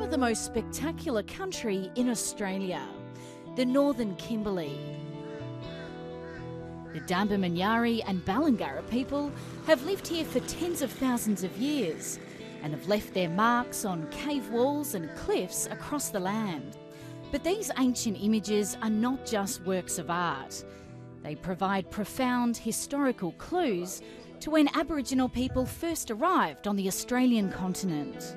the most spectacular country in Australia, the Northern Kimberley. The Dambamanyari and Balangara people have lived here for tens of thousands of years and have left their marks on cave walls and cliffs across the land. But these ancient images are not just works of art. They provide profound historical clues to when Aboriginal people first arrived on the Australian continent.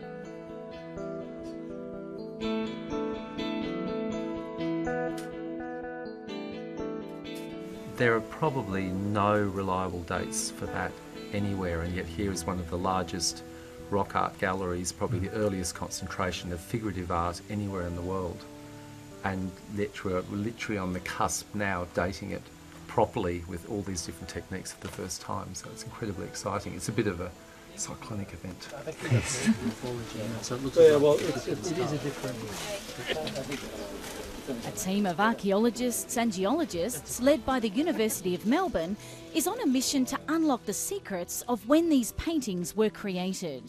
There are probably no reliable dates for that anywhere, and yet here is one of the largest rock art galleries, probably the earliest concentration of figurative art anywhere in the world. And we're literally on the cusp now of dating it properly with all these different techniques for the first time, so it's incredibly exciting. It's a bit of a cyclonic event. I think that's morphology. So it looks it is a different... A team of archaeologists and geologists led by the University of Melbourne is on a mission to unlock the secrets of when these paintings were created.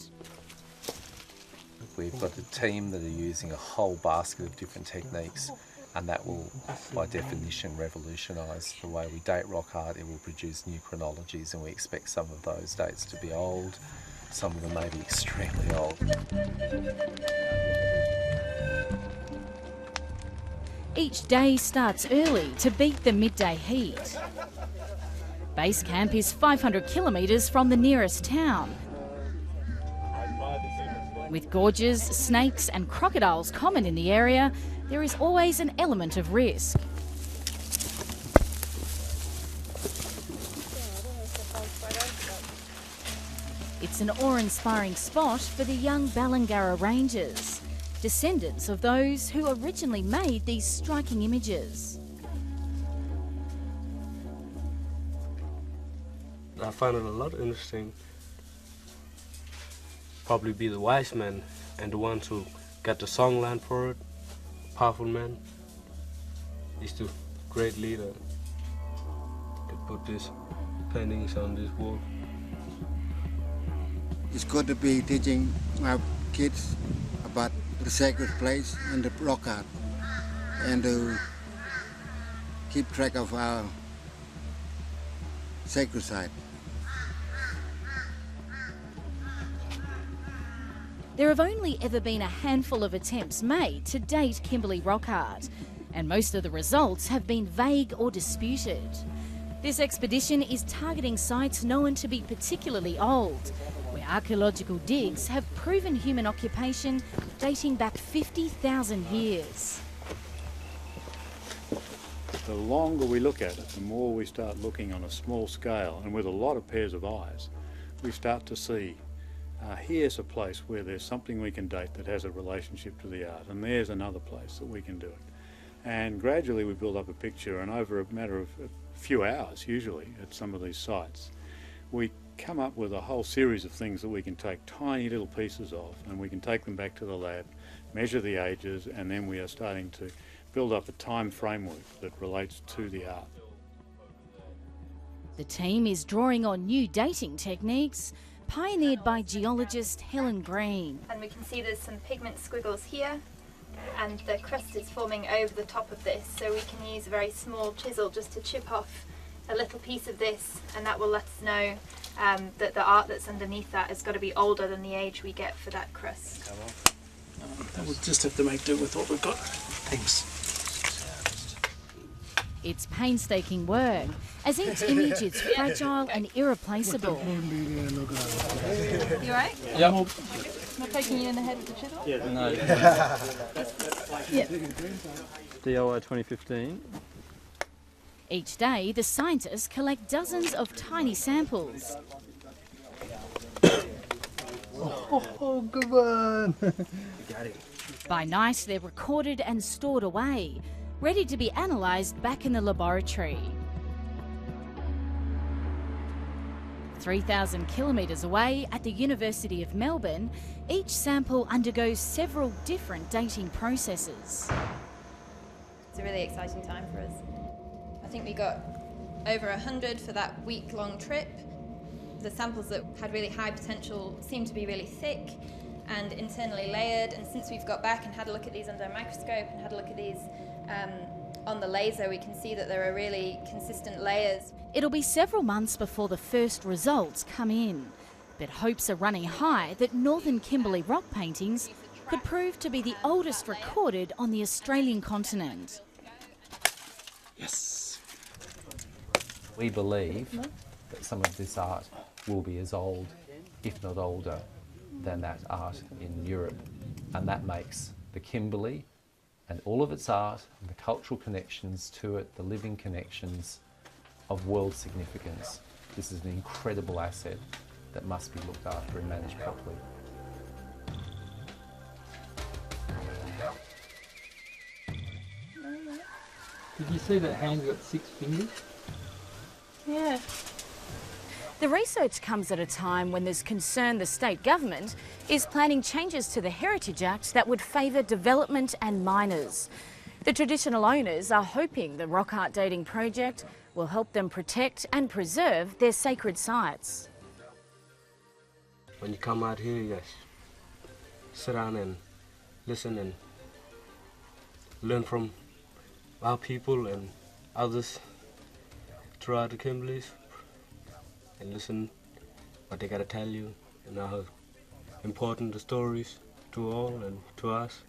We've got a team that are using a whole basket of different techniques, and that will, by definition, revolutionise the way we date rock art. It will produce new chronologies, and we expect some of those dates to be old, some of them may be extremely old. Each day starts early to beat the midday heat. Base camp is 500 kilometres from the nearest town. With gorges, snakes and crocodiles common in the area, there is always an element of risk. It's an awe-inspiring spot for the young Balangara Rangers, descendants of those who originally made these striking images. I find it a lot interesting. Probably be the wise men and the ones who got the songland for it, powerful men. These two great leaders could put these paintings on this wall. It's good to be teaching our kids about the sacred place and the rock art, and to keep track of our sacred site. There have only ever been a handful of attempts made to date Kimberley rock art, and most of the results have been vague or disputed. This expedition is targeting sites known to be particularly old, where archaeological digs have proven human occupation dating back 50,000 years. The longer we look at it, the more we start looking on a small scale and with a lot of pairs of eyes, we start to see here's a place where there's something we can date that has a relationship to the art, and there's another place that we can do it. And gradually we build up a picture, and over a matter of a few hours usually at some of these sites, we come up with a whole series of things that we can take tiny little pieces of, and we can take them back to the lab, measure the ages, and then we are starting to build up a time framework that relates to the art. The team is drawing on new dating techniques pioneered by geologist Helen Green. And we can see there's some pigment squiggles here, and the crust is forming over the top of this, so we can use a very small chisel just to chip off a little piece of this, and that will let us know that the art that's underneath that has got to be older than the age we get for that crust. We'll just have to make do with what we've got. Thanks. It's painstaking work, as each image is fragile and irreplaceable. You alright? Yep. Not poking you in the head with the chisel? Yeah. No. Yeah. DOI 2015. Each day, the scientists collect dozens of tiny samples. Oh, good one! By night, they're recorded and stored away, ready to be analysed back in the laboratory. 3,000 kilometres away at the University of Melbourne, each sample undergoes several different dating processes. It's a really exciting time for us. I think we got over 100 for that week-long trip. The samples that had really high potential seemed to be really thick, and internally layered, and since we've got back and had a look at these under a microscope and had a look at these on the laser, we can see that there are really consistent layers. It'll be several months before the first results come in, but hopes are running high that Northern Kimberley rock paintings could prove to be the oldest recorded on the Australian continent. Yes! We believe that some of this art will be as old, if not older, than that art in Europe. And that makes the Kimberley and all of its art and the cultural connections to it, the living connections, of world significance. This is an incredible asset that must be looked after and managed properly. Did you see that hand's got 6 fingers? Yeah. The research comes at a time when there's concern the state government is planning changes to the Heritage Act that would favour development and miners. The traditional owners are hoping the rock art dating project will help them protect and preserve their sacred sites. When you come out here, you guys sit down and listen and learn from our people and others throughout the Kimberleys, and listen what they gotta tell you and how important the stories to all and to us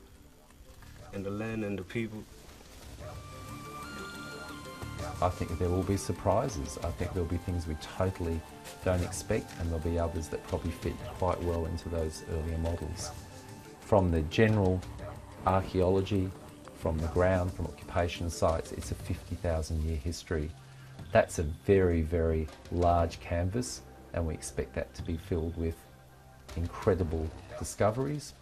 and the land and the people. I think there will be surprises. I think there'll be things we totally don't expect, and there'll be others that probably fit quite well into those earlier models. From the general archaeology, from the ground, from occupation sites, it's a 50,000-year history. That's a very, very large canvas, and we expect that to be filled with incredible discoveries.